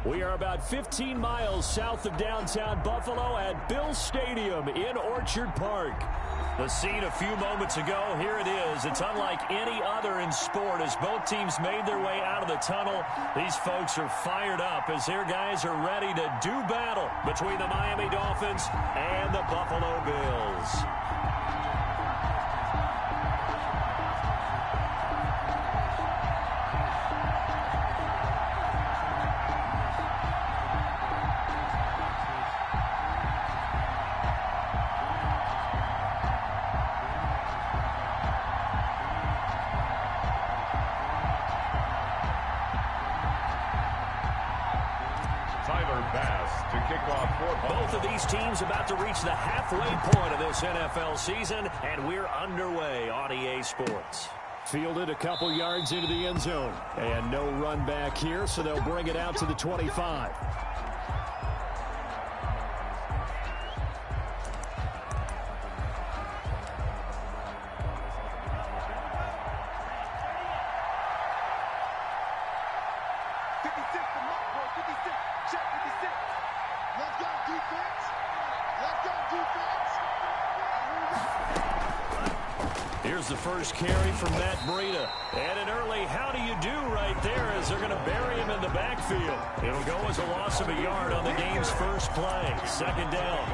We are about 15 miles south of downtown Buffalo at Bills Stadium in Orchard Park. The scene a few moments ago, here it is. It's unlike any other in sport as both teams made their way out of the tunnel. These folks are fired up as their guys are ready to do battle between the Miami Dolphins and the Buffalo Bills. Both of these teams about to reach the halfway point of this NFL season, and we're underway on EA Sports. Fielded a couple yards into the end zone, and no run back here, so they'll bring it out to the 25. Here's the first carry from Matt Breida. And an early how do you do right there as they're going to bury him in the backfield. It'll go as a loss of a yard on the game's first play. Second down.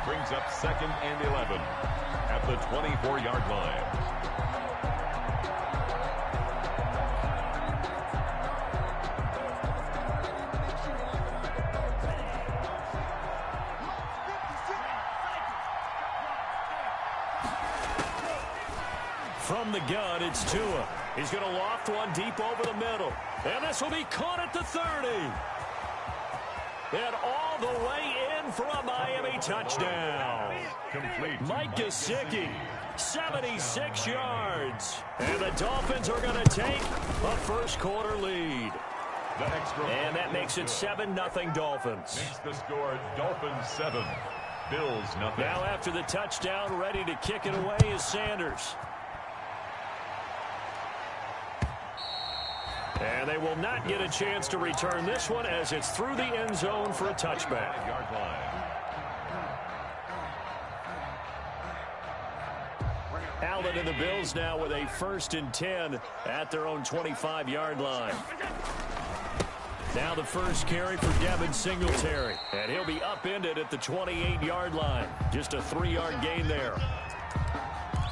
Brings up 2nd and 11 at the 24-yard line. From the gun, it's Tua. He's going to loft one deep over the middle. And this will be caught at the 30. And all the way in for a Miami touchdown. Complete. Mike Gesicki, 76 yards. And the Dolphins are going to take a first-quarter lead. And that makes it 7-0 Dolphins. Makes the score Dolphins 7, Bills nothing. Now after the touchdown, ready to kick it away is Sanders. And they will not get a chance to return this one as it's through the end zone for a touchback. Allen and the Bills now with a 1st and 10 at their own 25-yard line. Now the first carry for Devin Singletary. And he'll be upended at the 28-yard line. Just a 3-yard gain there.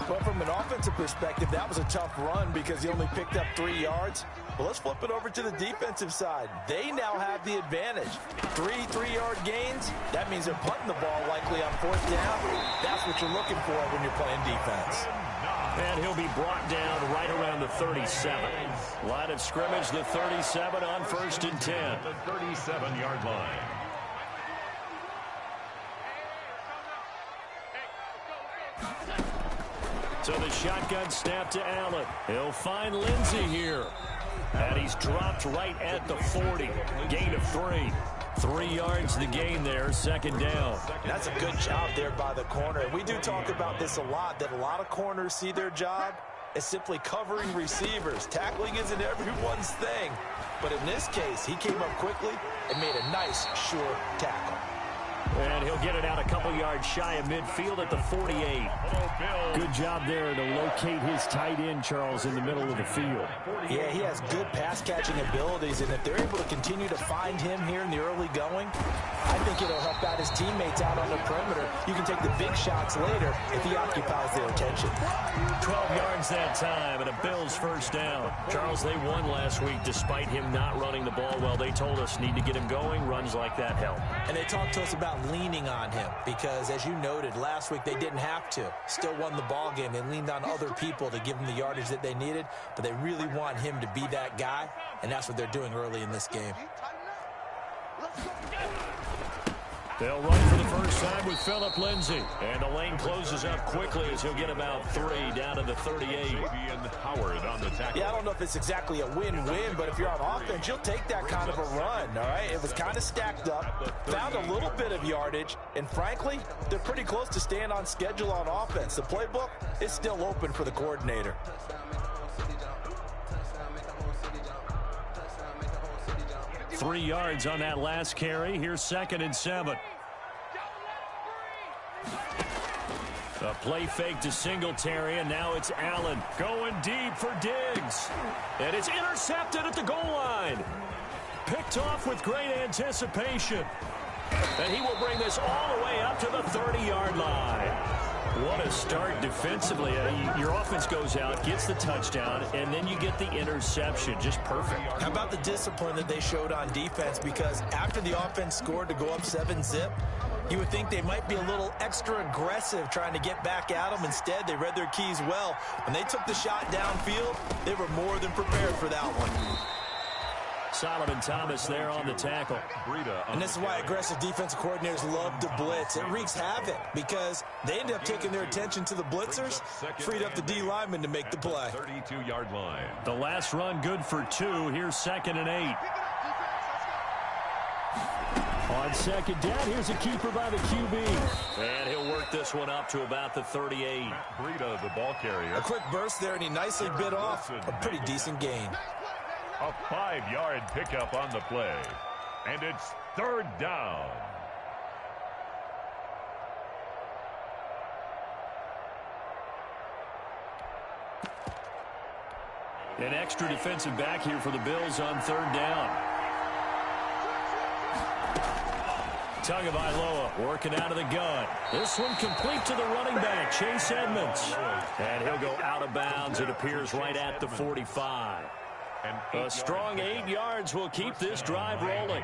But from an offensive perspective, that was a tough run because he only picked up 3 yards. Well, let's flip it over to the defensive side. They now have the advantage. 3-3-yard gains. That means they're punting the ball likely on 4th down. That's what you're looking for when you're playing defense. And he'll be brought down right around the 37. Line of scrimmage, the 37 on 1st and 10. The 37-yard line. So the shotgun snap to Allen. He'll find Lindsey here. And he's dropped right at the 40. Gain of 3. 3 yards the gain there, 2nd down. That's a good job there by the corner. We do talk about this a lot, that a lot of corners see their job as simply covering receivers. Tackling isn't everyone's thing. But in this case, he came up quickly and made a nice, sure tackle. And he'll get it out a couple yards shy of midfield at the 48. Good job there to locate his tight end, Charles, in the middle of the field. Yeah, he has good pass-catching abilities, and if they're able to continue to find him here in the early going, I think it'll help out his teammates out on the perimeter. You can take the big shots later if he occupies their attention. 12 yards that time, and a Bills 1st down. Charles, they won last week despite him not running the ball well. They told us need to get him going. Runs like that help. And they talked to us about leaning on him because, as you noted, last week they didn't have to. Still won the ball game. They leaned on other people to give them the yardage that they needed, but they really want him to be that guy, and that's what they're doing early in this game. They'll run for the first time with Phillip Lindsay. And the lane closes up quickly as he'll get about 3 down to the 38. Howard on the tackle. Yeah, I don't know if it's exactly a win-win, but if you're on offense, you'll take that kind of a run, all right? It was kind of stacked up, found a little bit of yardage, and frankly, they're pretty close to staying on schedule on offense. The playbook is still open for the coordinator. 3 yards on that last carry. Here's 2nd and 7. A play fake to Singletary, and now it's Allen going deep for Diggs. And it's intercepted at the goal line. Picked off with great anticipation. And he will bring this all the way up to the 30-yard line. What a start defensively. Your offense goes out, gets the touchdown, and then you get the interception. Just perfect. How about the discipline that they showed on defense? Because after the offense scored to go up 7-zip, you would think they might be a little extra aggressive trying to get back at them. Instead, they read their keys well. When they took the shot downfield, they were more than prepared for that one. Solomon Thomas there on the tackle. And this is why aggressive defensive coordinators love to blitz. It wreaks havoc because they end up taking their attention to the blitzers, freed up the D lineman to make the play. 32-yard line. The last run good for 2. Here's 2nd and 8. On 2nd down, here's a keeper by the QB. And he'll work this one up to about the 38. Breida, the ball carrier. A quick burst there, and he nicely bit off a pretty decent gain. A 5-yard pickup on the play. And it's 3rd down. An extra defensive back here for the Bills on 3rd down. Tagovailoa working out of the gun. This one complete to the running back, Chase Edmonds. And he'll go out of bounds, it appears, right at the 45. A strong 8 yards will keep this drive rolling.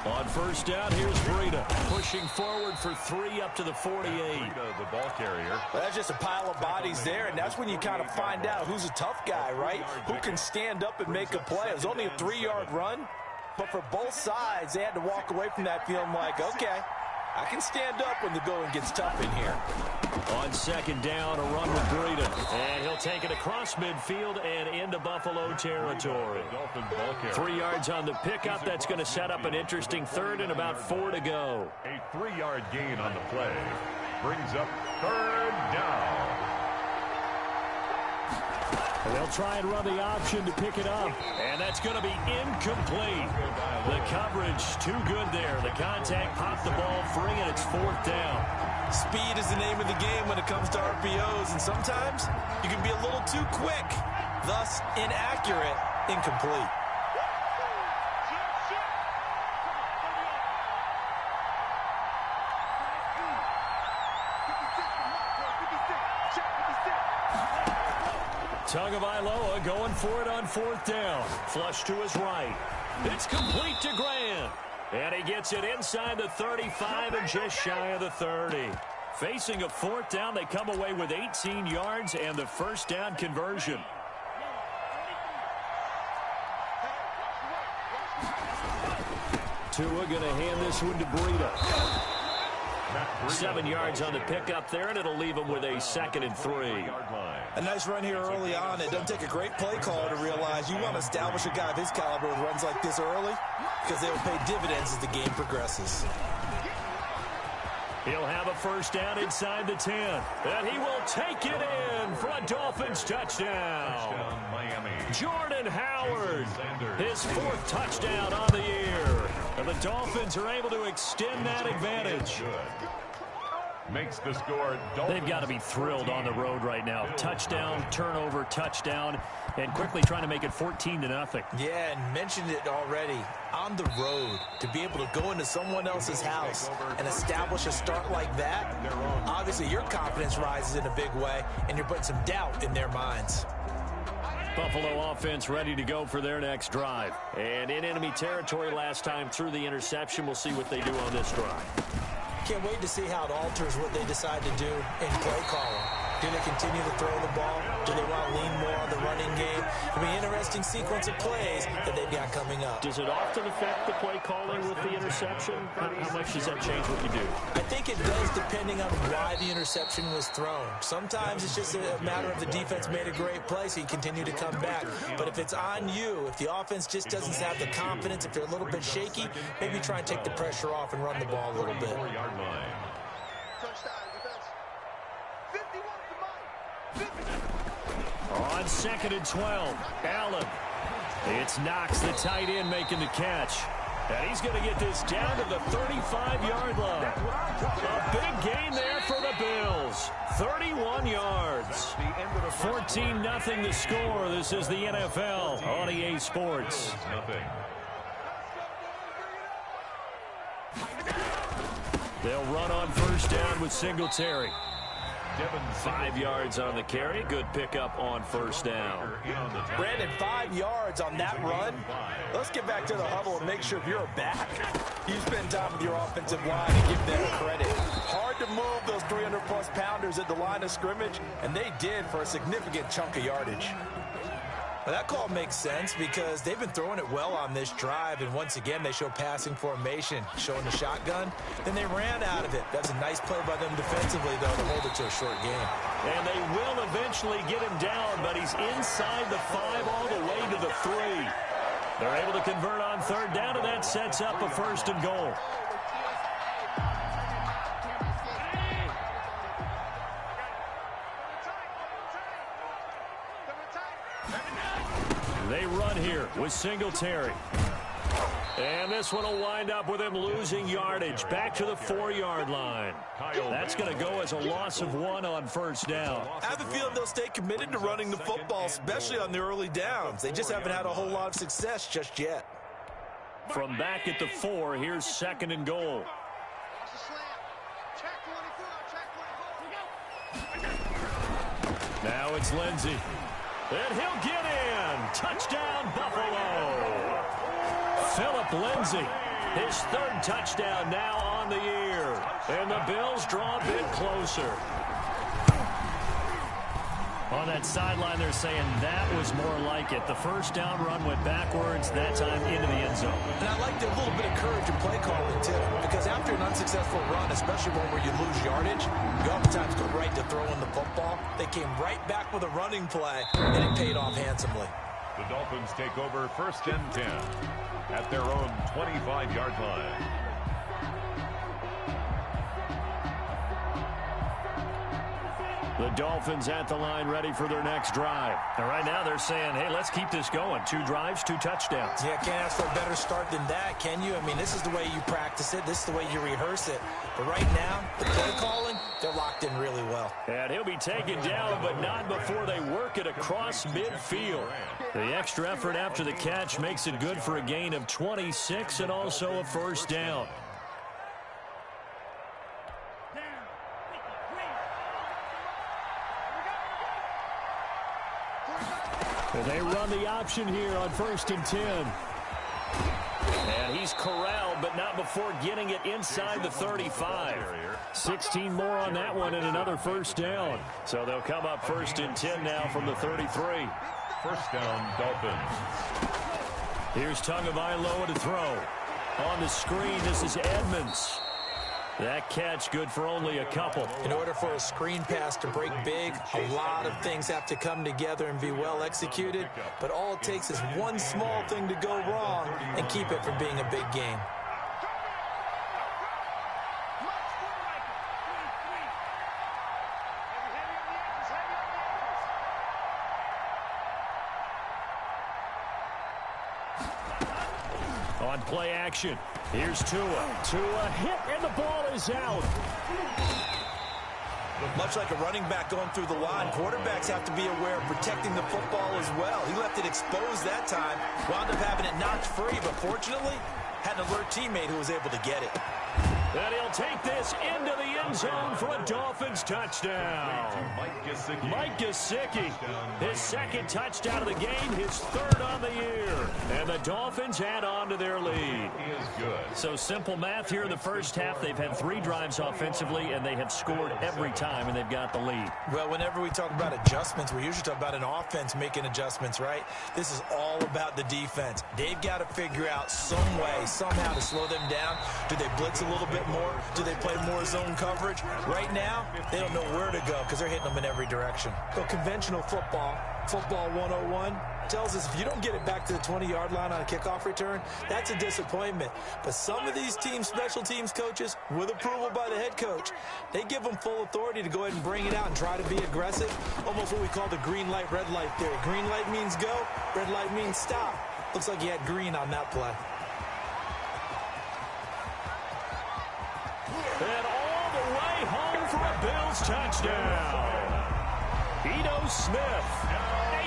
On 1st down, here's Breida pushing forward for 3 up to the 48. Breida, the ball carrier. Well, that's just a pile of bodies there, and that's when you kind of find out who's a tough guy, right? Who can stand up and make a play. It was only a 3-yard run, but for both sides, they had to walk away from that feeling like, okay, I can stand up when the going gets tough in here. On 2nd down, a run with Breida. And he'll take it across midfield and into Buffalo territory. 3 yards on the pickup. That's going to set up an interesting 3rd and about 4 to go. A 3-yard gain on the play brings up 3rd down. They'll try and run the option to pick it up. And that's going to be incomplete. The coverage too good there. The contact popped the ball free, and it's 4th down. Speed is the name of the game when it comes to RPOs, and sometimes you can be a little too quick, thus inaccurate, incomplete. Tagovailoa going for it on 4th down. Flush to his right. It's complete to Grant. And he gets it inside the 35 and just shy of the 30. Facing a 4th down, they come away with 18 yards and the 1st down conversion. Tua going to hand this one to Breida. 7 yards on the pickup there, and it'll leave him with a 2nd and 3. A nice run here early on. It doesn't take a great play caller to realize you want to establish a guy of his caliber with runs like this early because they will pay dividends as the game progresses. He'll have a 1st down inside the 10. And he will take it in for a Dolphins touchdown. Miami. Jordan Howard, his 4th touchdown on the year. And the Dolphins are able to extend that advantage. Makes the score. They've got to be thrilled on the road right now. Touchdown, turnover, touchdown, and quickly trying to make it 14-0. Yeah, and mentioned it already. On the road, to be able to go into someone else's house and establish a start like that, obviously your confidence rises in a big way, and you're putting some doubt in their minds. Buffalo offense ready to go for their next drive. And in enemy territory last time through the interception. We'll see what they do on this drive. Can't wait to see how it alters what they decide to do in play calling. Do they continue to throw the ball? Do they want to lean more on the running game? It'll be an interesting sequence of plays that they've got coming up. Does it often affect the play calling with the interception? How much does that change what you do? I think it does depending on why the interception was thrown. Sometimes it's just a matter of the defense made a great play, so you continue to come back. But if it's on you, if the offense just doesn't have the confidence, if they're a little bit shaky, maybe try and take the pressure off and run the ball a little bit. On on 2nd and 12. Allen. It's Knox, the tight end, making the catch. And he's going to get this down to the 35-yard line. A big gain there for the Bills. 31 yards. 14-0 the score. This is the NFL on EA Sports. They'll run on first down with Singletary. 5 yards on the carry. Good pickup on first down. Brandon, 5 yards on that run. Let's get back to the huddle and make sure if you're a back, you spend time with your offensive line and give them credit. Hard to move those 300-plus pounders at the line of scrimmage, and they did for a significant chunk of yardage. Well, that call makes sense because they've been throwing it well on this drive, and once again, they show passing formation, showing the shotgun. Then they ran out of it. That's a nice play by them defensively, though, to hold it to a short game. And they will eventually get him down, but he's inside the 5 all the way to the 3. They're able to convert on third down, and that sets up a 1st and goal. They run here with Singletary. And this one will wind up with him losing yardage back to the 4-yard line. That's going to go as a loss of 1 on first down. I have a feeling they'll stay committed to running the football, especially on the early downs. They just haven't had a whole lot of success just yet. From back at the 4, here's 2nd and goal. Now it's Lindsey. And he'll get in. Touchdown, Buffalo. Philip Lindsey, his 3rd touchdown now on the year. And the Bills draw a bit closer. On that sideline, they're saying that was more like it. The first down run went backwards, that time into the end zone. And I liked a little bit of courage in play calling, too, because after an unsuccessful run, especially one where you lose yardage, you oftentimes go right to throwing the football. They came right back with a running play, and it paid off handsomely. The Dolphins take over 1st and 10 at their own 25-yard line. The Dolphins at the line ready for their next drive. And right now they're saying, hey, let's keep this going. 2 drives, 2 touchdowns. Yeah, can't ask for a better start than that, can you? I mean, this is the way you practice it. This is the way you rehearse it. But right now, the play calling, they're locked in really well. And he'll be taken down, but not before they work it across midfield. The extra effort after the catch makes it good for a gain of 26 and also a first down. And they run the option here on 1st and 10. And he's corralled, but not before getting it inside the 35. 16 more on that one and another first down. So they'll come up 1st and 10 now from the 33. First down, Dolphins. Here's Tagovailoa to throw. On the screen, this is Edmonds. That catch good for only a couple. In order for a screen pass to break big, a lot of things have to come together and be well executed. But all it takes is one small thing to go wrong and keep it from being a big game. On play action, here's Tua. Tua hit, and the ball is out. Much like a running back going through the line, quarterbacks have to be aware of protecting the football as well. He left it exposed that time, wound up having it knocked free, but fortunately, had an alert teammate who was able to get it. And he'll take this into the end zone for a Dolphins touchdown. Mike Gesicki, his 2nd touchdown of the game, his 3rd on the year. And the Dolphins add on to their lead. So simple math here in the first half. They've had 3 drives offensively, and they have scored every time, and they've got the lead. Well, whenever we talk about adjustments, we usually talk about an offense making adjustments, right? This is all about the defense. They've got to figure out some way, somehow to slow them down. Do they blitz a little bit bit more? Do they play more zone coverage? Right now, they don't know where to go because they're hitting them in every direction. So conventional football 101, tells us if you don't get it back to the 20-yard line on a kickoff return, that's a disappointment. But some of these teams, special teams coaches, with approval by the head coach, they give them full authority to go ahead and bring it out and try to be aggressive, almost what we call the green light, red light theory. Green light means go, red light means stop. Looks like he had green on that play. And all the way home for a Bills touchdown. Ito Smith,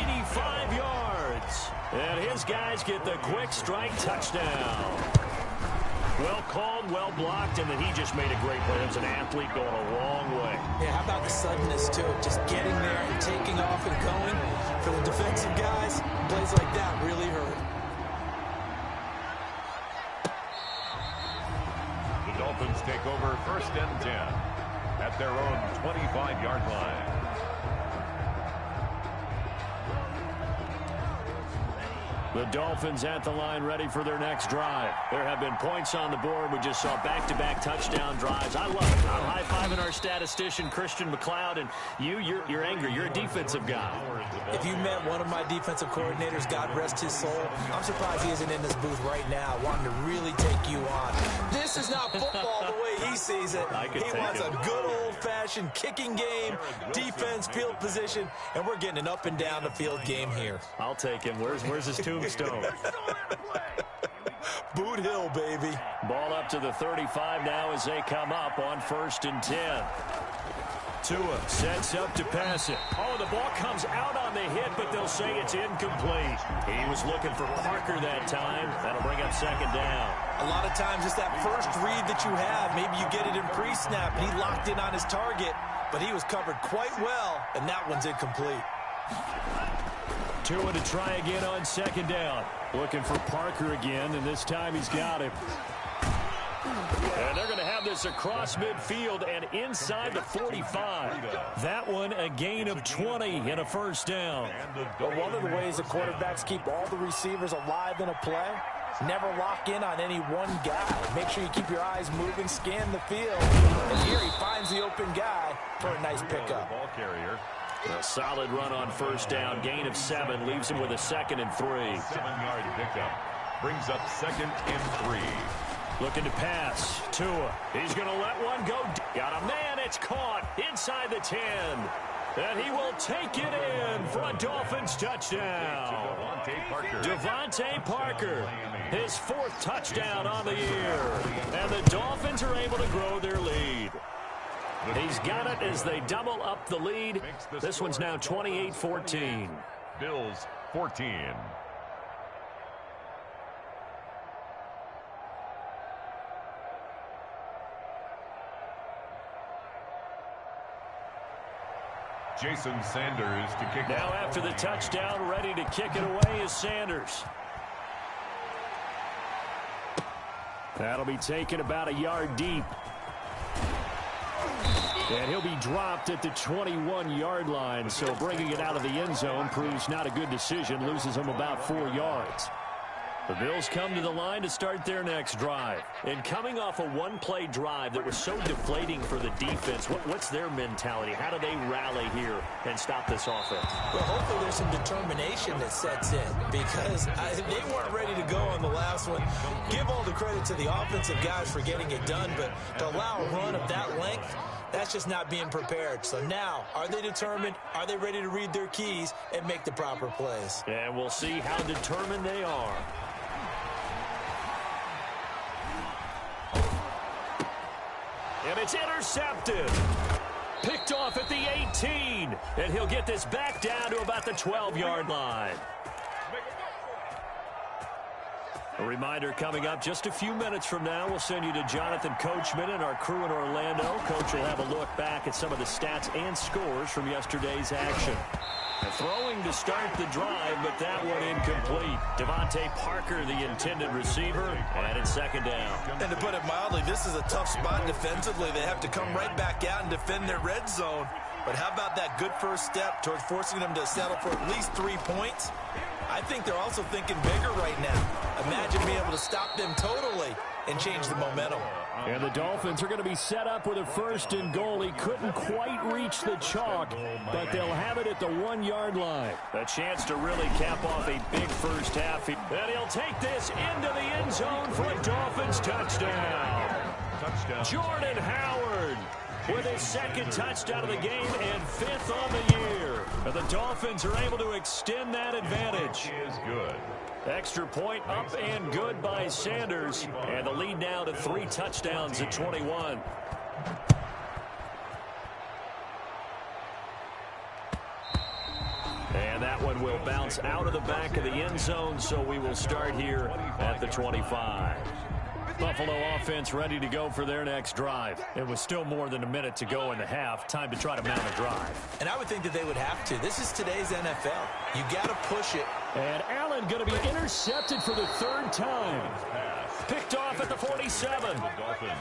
85 yards. And his guys get the quick strike touchdown. Well called, well blocked, and then he just made a great play. That's an athlete going a long way. Yeah, how about the suddenness, too? Just getting there and taking off and going. For the defensive guys, plays like that really hurt. The Dolphins take over 1st and 10 at their own 25-yard line. The Dolphins at the line ready for their next drive. There have been points on the board. We just saw back-to-back touchdown drives. I love it. I'm high-fiving our statistician, Christian McLeod, and you're angry. You're a defensive guy. If you met one of my defensive coordinators, God rest his soul, I'm surprised he isn't in this booth right now wanting to really take you on. This is not football the way he sees it. He wants a good old-fashioned kicking game, defense, field position, and we're getting an up-and-down-the-field game here. I'll take him. Where's his tombstone? Boot Hill, baby. Ball up to the 35 now as they come up on 1st and 10. Tua sets up to pass it. Oh, the ball comes out on the hit, but they'll say it's incomplete. He was looking for Parker that time. That'll bring up 2nd down. A lot of times it's that first read that you have. Maybe you get it in pre-snap, and he locked in on his target, but he was covered quite well, and that one's incomplete. Tua to try again on 2nd down. Looking for Parker again, and this time he's got him. And they're going to have this across midfield and inside the 45. That one a gain of 20 and a 1st down. But one of the ways the quarterbacks keep all the receivers alive in a play, never lock in on any one guy. Make sure you keep your eyes moving, scan the field. And here he finds the open guy for a nice pickup. Ball carrier. A solid run on 1st down. Gain of 7 leaves him with a 2nd and 3. 7-yard pickup brings up 2nd and 3. Looking to pass. Tua. He's going to let one go. Got a man. It's caught inside the 10. And he will take it in for a Dolphins touchdown. Devontae Parker. His 4th touchdown on the year. And the Dolphins are able to grow their lead. He's got it as they double up the lead. This one's now 28-14. Bills 14. Jason Sanders to kick now off. After the touchdown, ready to kick it away is Sanders. That'll be taken about a yard deep. And he'll be dropped at the 21-yard line, so bringing it out of the end zone proves not a good decision, loses him about 4 yards. The Bills come to the line to start their next drive. And coming off a one-play drive that was so deflating for the defense, what's their mentality? How do they rally here and stop this offense? Well, hopefully there's some determination that sets in because they weren't ready to go on the last one. Give all the credit to the offensive guys for getting it done, but to allow a run of that length, that's just not being prepared. So now, are they determined? Are they ready to read their keys and make the proper plays? And we'll see how determined they are. And it's intercepted. Picked off at the 18. And he'll get this back down to about the 12-yard line. A reminder coming up just a few minutes from now. We'll send you to Jonathan Coachman and our crew in Orlando. Coach will have a look back at some of the stats and scores from yesterday's action. Throwing to start the drive, but that one incomplete. Devontae Parker, the intended receiver, and it's 2nd down. And to put it mildly, this is a tough spot defensively. They have to come right back out and defend their red zone. But how about that good first step towards forcing them to settle for at least 3 points? I think they're also thinking bigger right now. Imagine being able to stop them totally and change the momentum. And the Dolphins are going to be set up with a 1st and goal. He couldn't quite reach the chalk, but they'll have it at the 1-yard line. A chance to really cap off a big first half. And he'll take this into the end zone for a Dolphins touchdown. Jordan Howard with his 2nd touchdown of the game and 5th on the year. And the Dolphins are able to extend that advantage. Is good. Extra point up and good by Sanders. And the lead now to 3 touchdowns at 21. And that one will bounce out of the back of the end zone, so we will start here at the 25. Buffalo offense ready to go for their next drive. It was still more than a minute to go in the half. Time to try to mount a drive. And I would think that they would have to. This is today's NFL. You got to push it. And Allen going to be intercepted for the 3rd time. Picked off at the 47.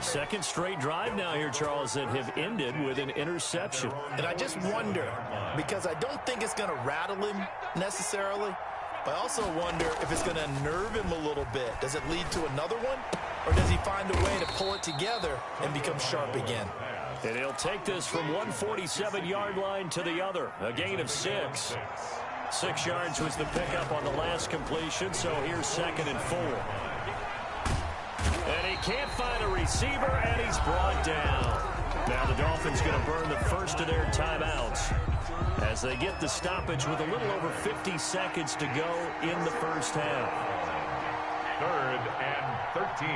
2nd straight drive now here, Charles, that have ended with an interception. And I just wonder, because I don't think it's going to rattle him necessarily, but I also wonder if it's going to unnerve him a little bit. Does it lead to another one? Or does he find a way to pull it together and become sharp again? And he'll take this from 147-yard line to the other. A gain of 6. 6 yards was the pickup on the last completion, so here's 2nd and 4. And he can't find a receiver, and he's brought down. Now the Dolphins going to burn the first of their timeouts as they get the stoppage with a little over 50 seconds to go in the first half. 3rd and 13.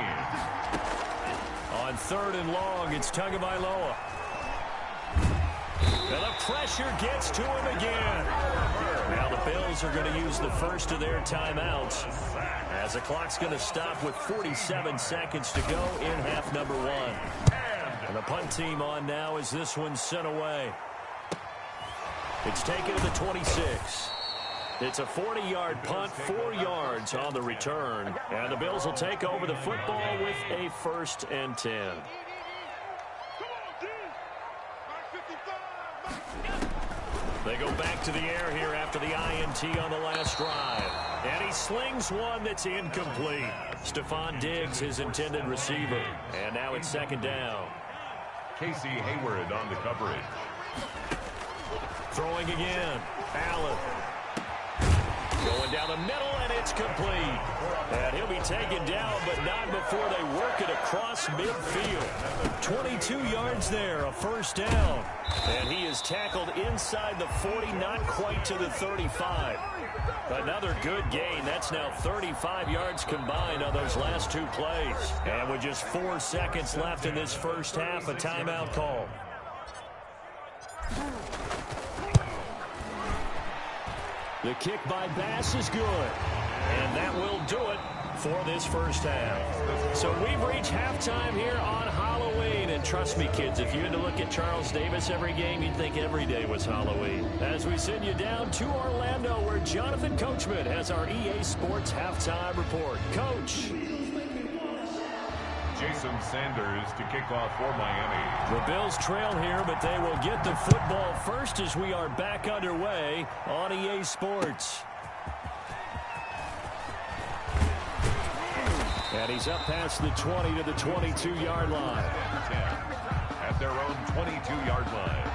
On 3rd and long, it's Tagovailoa. And the pressure gets to him again. Now the Bills are going to use the first of their timeouts as the clock's going to stop with 47 seconds to go in half number 1. And the punt team on now as this one's sent away. It's taken to the 26. It's a 40-yard punt, 4 yards on the return. And the Bills will take over the football with a 1st and 10. They go back to the air here after the INT on the last drive. And he slings one that's incomplete. Stephon Diggs, his intended receiver. And now it's 2nd down. Casey Hayward on the coverage. Throwing again. Allen. Going down the middle, and it's complete. And he'll be taken down, but not before they work it across midfield. 22 yards there, a 1st down. And he is tackled inside the 40, not quite to the 35. Another good gain. That's now 35 yards combined on those last 2 plays. And with just 4 seconds left in this first half, a timeout call. The kick by Bass is good. And that will do it for this first half. So we've reached halftime here on Halloween. And trust me, kids, if you had to look at Charles Davis every game, you'd think every day was Halloween. As we send you down to Orlando, where Jonathan Coachman has our EA Sports halftime report. Coach. Jason Sanders to kick off for Miami. The Bills trail here, but they will get the football first as we are back underway on EA Sports. And he's up past the 20 to the 22-yard line. 10 at their own 22-yard line.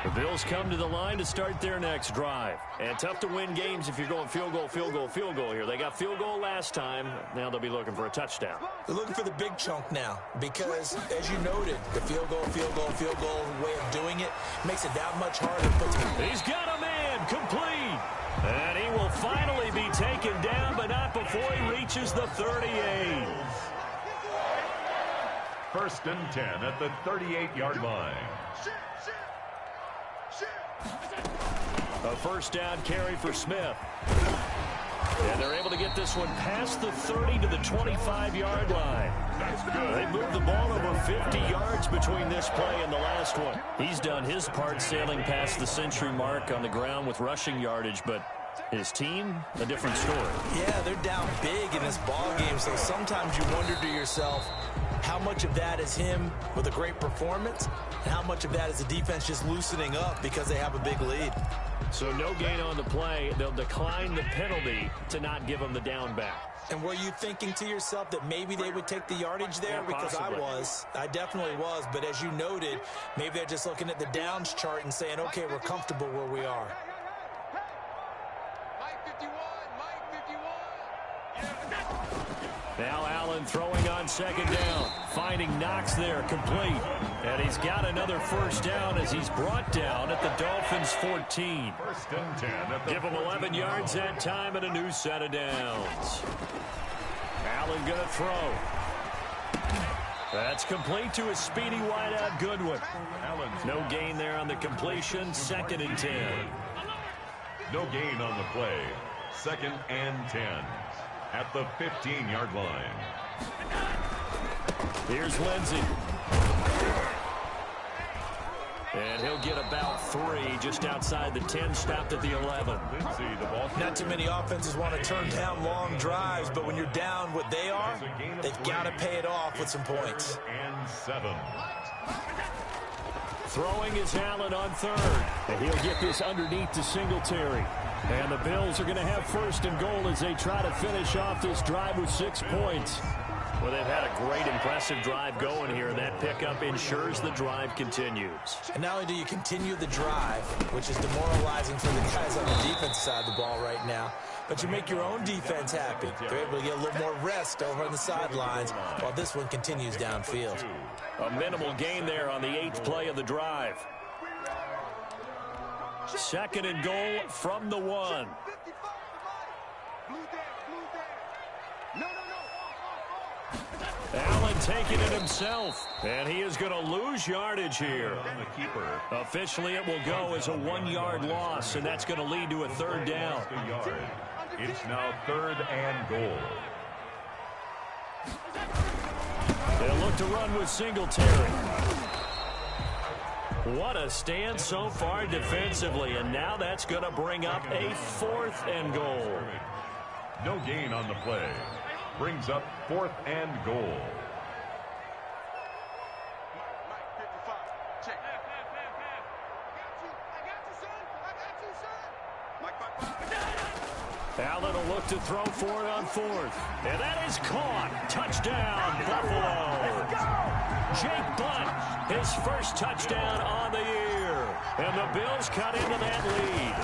The Bills come to the line to start their next drive. And tough to win games if you're going field goal, field goal, field goal here. They got field goal last time. Now they'll be looking for a touchdown. They're looking for the big chunk now because, as you noted, the field goal way of doing it makes it that much harder. He's got a man complete. And he will finally be taken down, but not before he reaches the 38. 1st and 10 at the 38-yard line. A 1st down carry for Smith. And they're able to get this one past the 30 to the 25-yard line. That's good. They moved the ball over 50 yards between this play and the last one. He's done his part sailing past the century mark on the ground with rushing yardage, but his team, a different story. Yeah, they're down big in this ball game, so sometimes you wonder to yourself, How much of that is him with a great performance, and how much of that is the defense just loosening up because they have a big lead? So no gain on the play. They'll decline the penalty to not give them the down back. And were you thinking to yourself that maybe they would take the yardage there? Because I definitely was. But as you noted, maybe they're just looking at the downs chart and saying, okay, we're comfortable where we are. Now Allen throwing on second down, finding Knox there, complete. And he's got another first down as he's brought down at the Dolphins' 14. First and 10. Give him 11 yards that time and a new set of downs. Allen going to throw. That's complete to a speedy wideout Goodwin. No gain there on the completion, second and 10. No gain on the play, second and 10. At the 15-yard line. Here's Lindsey. And he'll get about 3 just outside the 10, stopped at the 11. Lindsey, the ball. Not too many offenses want to turn down long drives, but when you're down what they are, they've got to pay it off with some points. And 7. Throwing is Allen on third. And he'll get this underneath to Singletary. And the Bills are going to have first and goal as they try to finish off this drive with 6 points. Well, they've had a great, impressive drive going here. That pickup ensures the drive continues. And not only do you continue the drive, which is demoralizing for the guys on the defense side of the ball right now, but you make your own defense happy. They're able to get a little more rest over on the sidelines while this one continues downfield. A minimal gain there on the 8th play of the drive. Second and goal from the 1. Allen taking it himself, and he is going to lose yardage here. Officially, it will go as a 1-yard loss, and that's going to lead to a third down. It's now third and goal. They'll look to run with Singletary. What a stand so far defensively, and now that's going to bring up a 4th and goal. No gain on the play. Brings up 4th and goal. Allen will look to throw for it on 4th. And that is caught. Touchdown, Buffalo. Jake Butt, his first touchdown on the year. And the Bills cut into that lead.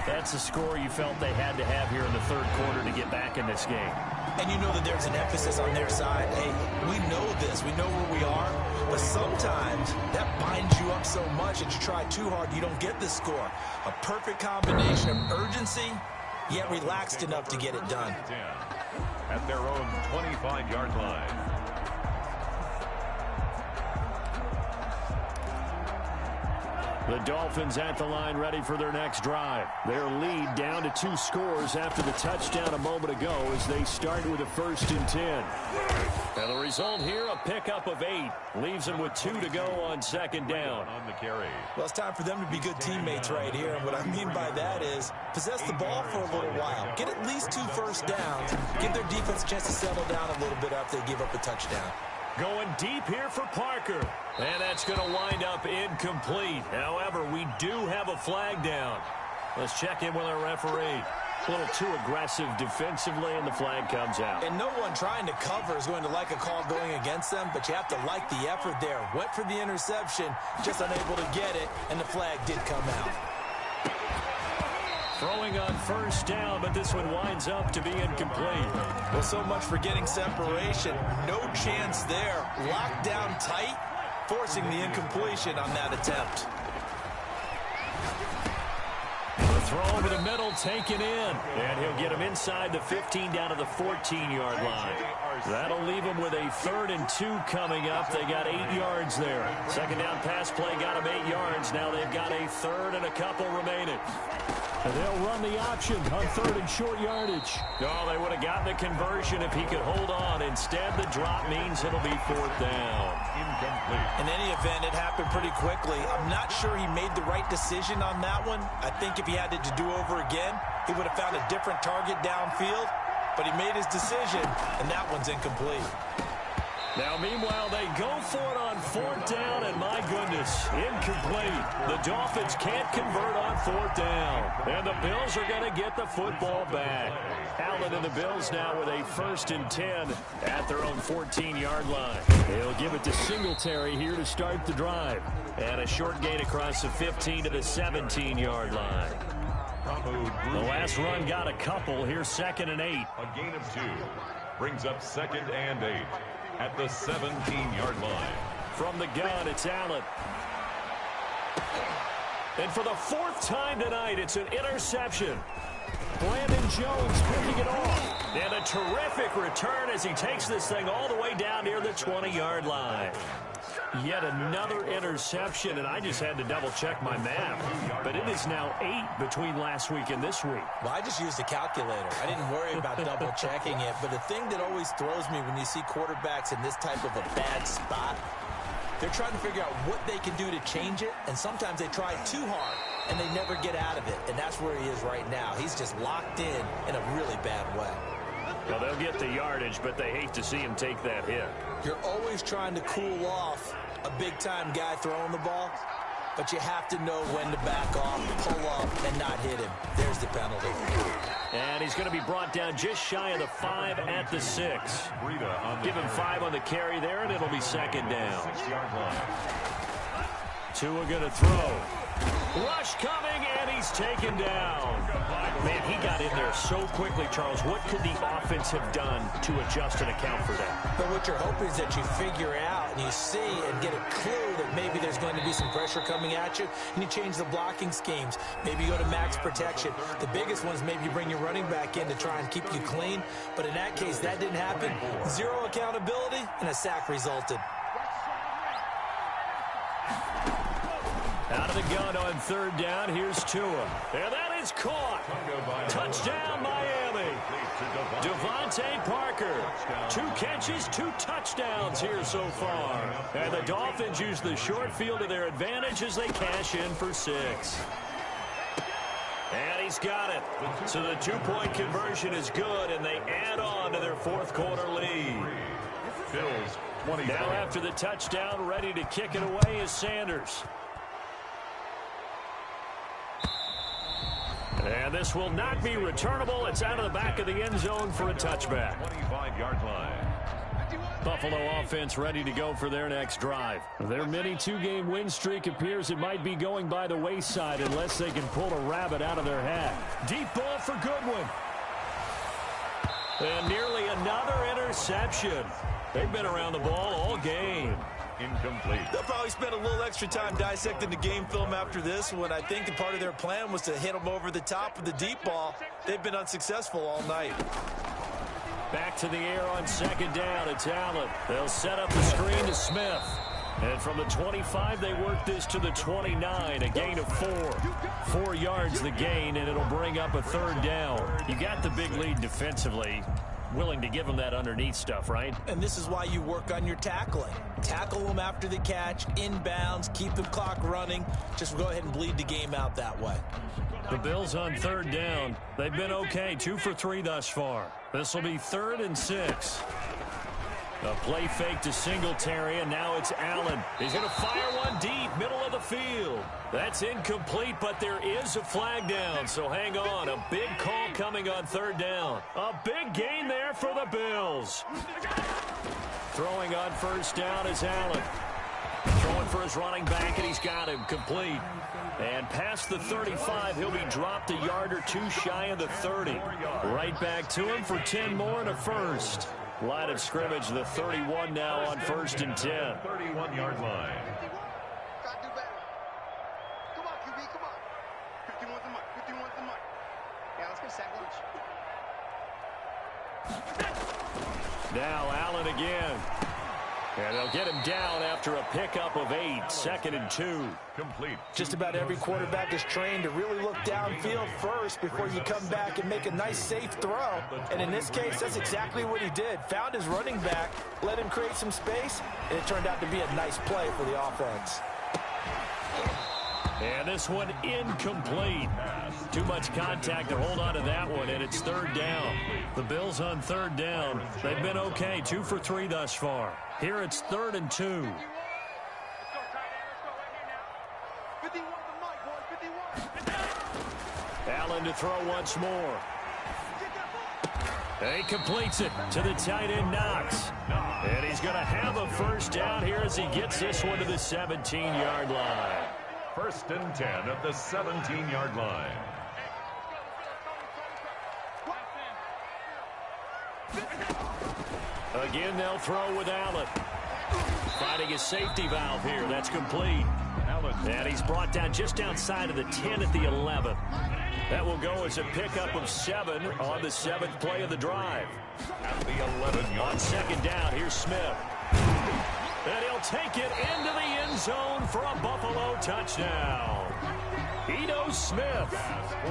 That's a score you felt they had to have here in the third quarter to get back in this game. And you know that there's an emphasis on their side. Hey, we know this. We know where we are. But sometimes that binds you up so much that you try too hard, you don't get the score. A perfect combination of urgency, yet relaxed enough to get it done. At their own 25-yard line. The Dolphins at the line ready for their next drive. Their lead down to 2 scores after the touchdown a moment ago as they start with a 1st and 10. And the result here, a pickup of 8. Leaves them with 2 to go on second down. On the carry. Well, it's time for them to be good teammates right here. And what I mean by that is possess the ball for a little while. Get at least 2 first downs. Give their defense a chance to settle down a little bit after they give up a touchdown. Going deep here for Parker. And that's going to wind up incomplete. However, we do have a flag down. Let's check in with our referee. A little too aggressive defensively, and the flag comes out. And no one trying to cover is going to like a call going against them, but you have to like the effort there. Went for the interception, just unable to get it, and the flag did come out. Throwing on first down, but this one winds up to be incomplete. Well, so much for getting separation. No chance there. Locked down tight, forcing the incompletion on that attempt. The throw over the middle, taken in. And he'll get him inside the 15 down to the 14-yard line. That'll leave him with a 3rd and 2 coming up. They got 8 yards there. Second down pass play got them 8 yards. Now they've got a 3rd and a couple remaining. And they'll run the option on 3rd and short yardage. Oh, they would have gotten the conversion if he could hold on. Instead, the drop means it'll be 4th down. Incomplete. In any event, it happened pretty quickly. I'm not sure he made the right decision on that one. I think if he had to do over again, he would have found a different target downfield. But he made his decision, and that one's incomplete. Now, meanwhile, they go for it on 4th down, and my goodness, incomplete. The Dolphins can't convert on 4th down, and the Bills are going to get the football back. Allen and the Bills now with a 1st and 10 at their own 14-yard line. They'll give it to Singletary here to start the drive, and a short gain across the 15 to the 17-yard line. The last run got a couple. Here's 2nd and 8. A gain of 2 brings up 2nd and 8 at the 17-yard line. From the gun, it's Allen. And for the 4th time tonight, it's an interception. Brandon Jones picking it off. And a terrific return as he takes this thing all the way down near the 20-yard line. Yet another interception, and I just had to double-check my math. But it is now 8 between last week and this week. Well, I just used a calculator. I didn't worry about double-checking it. But the thing that always throws me when you see quarterbacks in this type of a bad spot, they're trying to figure out what they can do to change it, and sometimes they try too hard, and they never get out of it. And that's where he is right now. He's just locked in a really bad way. Well, they'll get the yardage, but they hate to see him take that hit. You're always trying to cool off a big-time guy throwing the ball, but you have to know when to back off, pull up, and not hit him. There's the penalty. And he's going to be brought down just shy of the 5 at the 6. Give him 5 on the carry there, and it'll be 2nd down. Tua going to throw. Rush coming, and he's taken down. Man, he got in there so quickly, Charles. What could the offense have done to adjust and account for that? But what you're hoping is that you figure out and you see and get a clue that maybe there's going to be some pressure coming at you, and you change the blocking schemes. Maybe you go to max protection. The biggest one is maybe you bring your running back in to try and keep you clean. But in that case, that didn't happen. 0 accountability, and a sack resulted. Out of the gun on 3rd down, here's Tua. And that is caught. Touchdown, Miami. Devontae Parker. 2 catches, 2 touchdowns here so far. And the Dolphins use the short field to their advantage as they cash in for 6. And he's got it. So the 2-point conversion is good, and they add on to their 4th quarter lead. Now after the touchdown, ready to kick it away is Sanders. And this will not be returnable. It's out of the back of the end zone for a touchback. 25-yard line. Buffalo offense ready to go for their next drive. Their mini 2-game win streak appears it might be going by the wayside unless they can pull a rabbit out of their hat. Deep ball for Goodwin. And nearly another interception. They've been around the ball all game. Incomplete. They'll probably spend a little extra time dissecting the game film after this one. I think part of their plan was to hit them over the top with the deep ball. They've been unsuccessful all night. Back to the air on 2nd down. It's Allen. They'll set up the screen to Smith. And from the 25, they work this to the 29. A gain of 4. 4 yards the gain, and it'll bring up a 3rd down. You got the big lead defensively. Willing to give them that underneath stuff, right? And this is why you work on your tackling. Tackle them after the catch, inbounds, keep the clock running. Just go ahead and bleed the game out that way. The Bills on 3rd down. They've been okay, 2 for 3 thus far. This will be 3rd and 6. A play fake to Singletary, and now it's Allen. He's going to fire one deep, middle of the field. That's incomplete, but there is a flag down, so hang on. A big call coming on 3rd down. A big gain there for the Bills. Throwing on 1st down is Allen. Throwing for his running back, and he's got him complete. And past the 35, he'll be dropped a yard or 2 shy of the 30. Right back to him for 10 more and a first. Line of scrimmage, the 31 now on 1st and 10. 31-yard line. Gotta do better. Come on, QB, come on. 51's the mark, 51's the mark. Yeah, let's go sack lunch. Now Allen again. And they'll get him down after a pickup of 8. 2nd and 2. Complete. Just about every quarterback is trained to really look downfield first before you come back and make a nice, safe throw. And in this case, that's exactly what he did. Found his running back, let him create some space, and it turned out to be a nice play for the offense. And this one incomplete. Too much contact to hold on to that one, and it's third down. The Bills on third down. They've been okay, 2 for 3 thus far. Here it's 3rd and 2. Allen to throw once more. He completes it to the tight end, Knox. And he's going to have a first down here as he gets this one to the 17-yard line. 1st and 10 at the 17-yard line. Again, they'll throw with Allen. Finding a safety valve here. That's complete. And he's brought down just outside of the 10 at the 11. That will go as a pickup of 7 on the 7th play of the drive. At the 11-yard. On second down, here's Smith. And he'll take it into the end zone for a Buffalo touchdown. Ito Smith,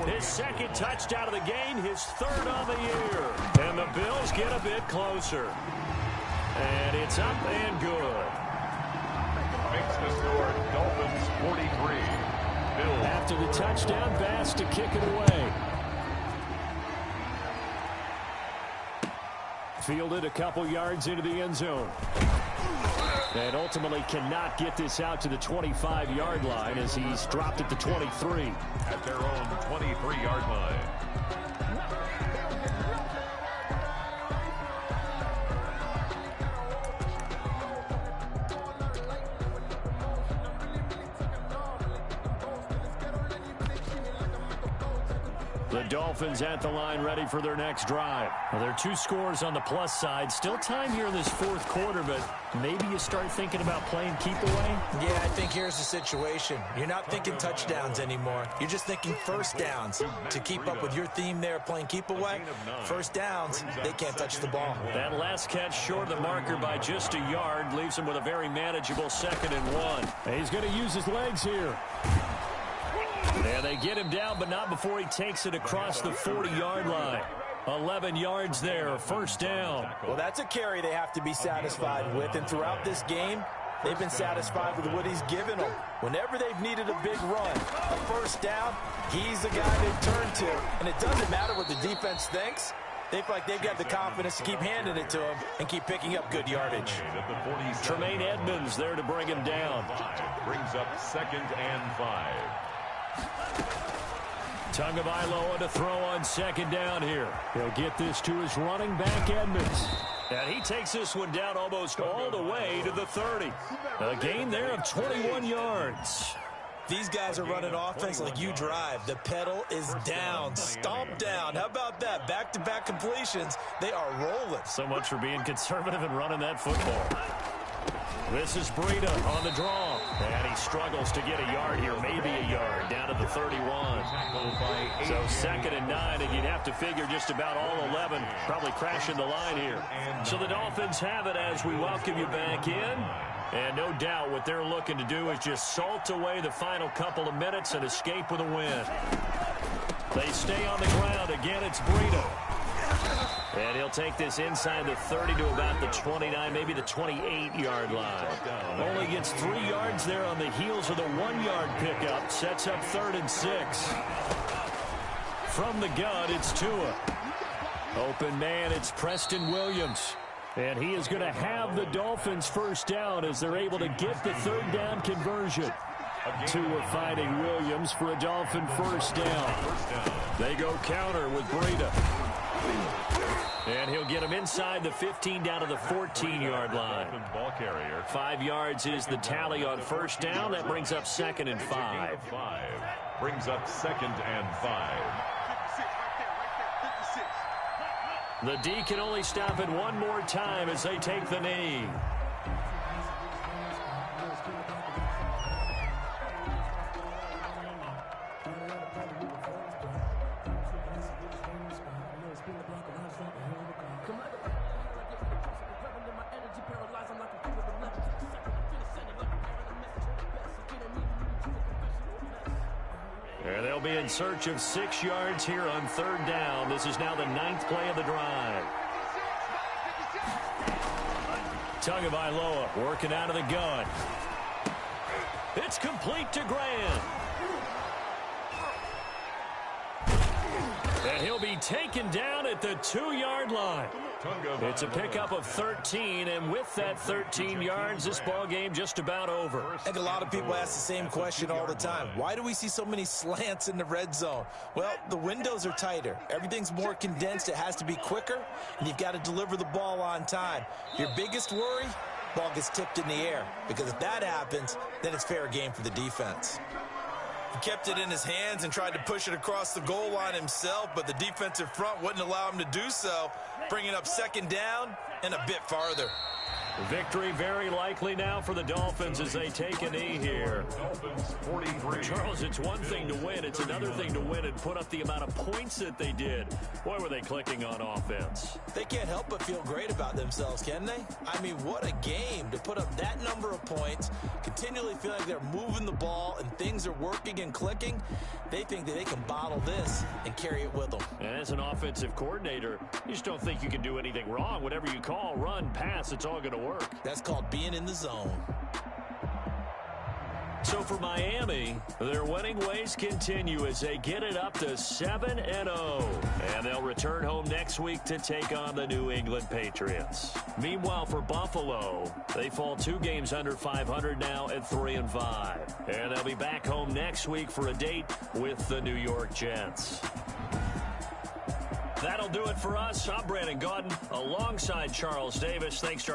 his 2nd touchdown of the game, his 3rd on the year. And the Bills get a bit closer. And it's up and good. Makes the score Dolphins 43. Bills. After the touchdown, Bass to kick it away. Fielded a couple yards into the end zone. And ultimately cannot get this out to the 25-yard line as he's dropped at the 23. At their own 23-yard line. The Dolphins at the line ready for their next drive. Well, there are 2 scores on the plus side. Still time here in this 4th quarter, but maybe you start thinking about playing keep away? Yeah, I think here's the situation. You're not thinking touchdowns anymore. You're just thinking first downs. To keep up with your theme there, playing keep away, first downs, they can't touch the ball. That last catch short of the marker by just a yard leaves him with a very manageable 2nd and 1. He's going to use his legs here. And they get him down, but not before he takes it across the 40-yard line. 11 yards there, first down. Well, that's a carry they have to be satisfied with, and throughout this game, they've been satisfied with what he's given them. Whenever they've needed a big run, a first down, he's the guy they turn to. And it doesn't matter what the defense thinks. They feel like they've got the confidence to keep handing it to him and keep picking up good yardage. Tremaine Edmonds there to bring him down. Brings up 2nd and 5. Tagovailoa to throw on second down here. He'll get this to his running back, Edmonds. And he takes this one down almost all the way to the 30. A gain there of 21 yards. These guys are running offense like you drive. The pedal is down, stomp down. How about that? Back-to-back completions. They are rolling. So much for being conservative and running that football. This is Breida on the draw. And he struggles to get a yard here, maybe a yard, down to the 31. So 2nd and 9, and you'd have to figure just about all 11 probably crashing the line here. So the Dolphins have it as we welcome you back in. And no doubt what they're looking to do is just salt away the final couple of minutes and escape with a win. They stay on the ground. Again, it's Breida. And he'll take this inside the 30 to about the 29, maybe the 28-yard line. Only gets 3 yards there on the heels of the 1-yard pickup. Sets up 3rd and 6. From the gun, it's Tua. Open man, it's Preston Williams. And he is going to have the Dolphins first down as they're able to get the 3rd down conversion. Tua finding Williams for a Dolphin first down. They go counter with Breida. And he'll get him inside the 15 down to the 14-yard line. 5 yards is the tally on first down. That brings up 2nd and 5. Brings up 2nd and 5. The D can only stop it one more time as they take the knee. They'll be in search of 6 yards here on 3rd down. This is now the 9th play of the drive. Tagovailoa working out of the gun. It's complete to Grant. be taken down at the 2-yard line. It's a pickup of 13, and with that 13 yards, this ball game just about over. I think a lot of people ask the same question all the time. Why do we see so many slants in the red zone? Well, the windows are tighter. Everything's more condensed. It has to be quicker, and you've got to deliver the ball on time. Your biggest worry? Ball gets tipped in the air, because if that happens, then it's fair game for the defense. He kept it in his hands and tried to push it across the goal line himself, but the defensive front wouldn't allow him to do so, bringing up second down and a bit farther. Victory very likely now for the Dolphins as they take a knee here. Charles, it's one thing to win. It's another thing to win and put up the amount of points that they did. Boy, were they clicking on offense. They can't help but feel great about themselves, can they? I mean, what a game to put up that number of points, continually feel like they're moving the ball and things are working and clicking. They think that they can bottle this and carry it with them. And as an offensive coordinator, you just don't think you can do anything wrong. Whatever you call, run, pass, it's all going to work. That's called being in the zone. So for Miami, their winning ways continue as they get it up to 7-0. And they'll return home next week to take on the New England Patriots. Meanwhile, for Buffalo, they fall 2 games under 500 now at 3-5. And they'll be back home next week for a date with the New York Jets. That'll do it for us. I'm Brandon Gaudin alongside Charles Davis. Thanks to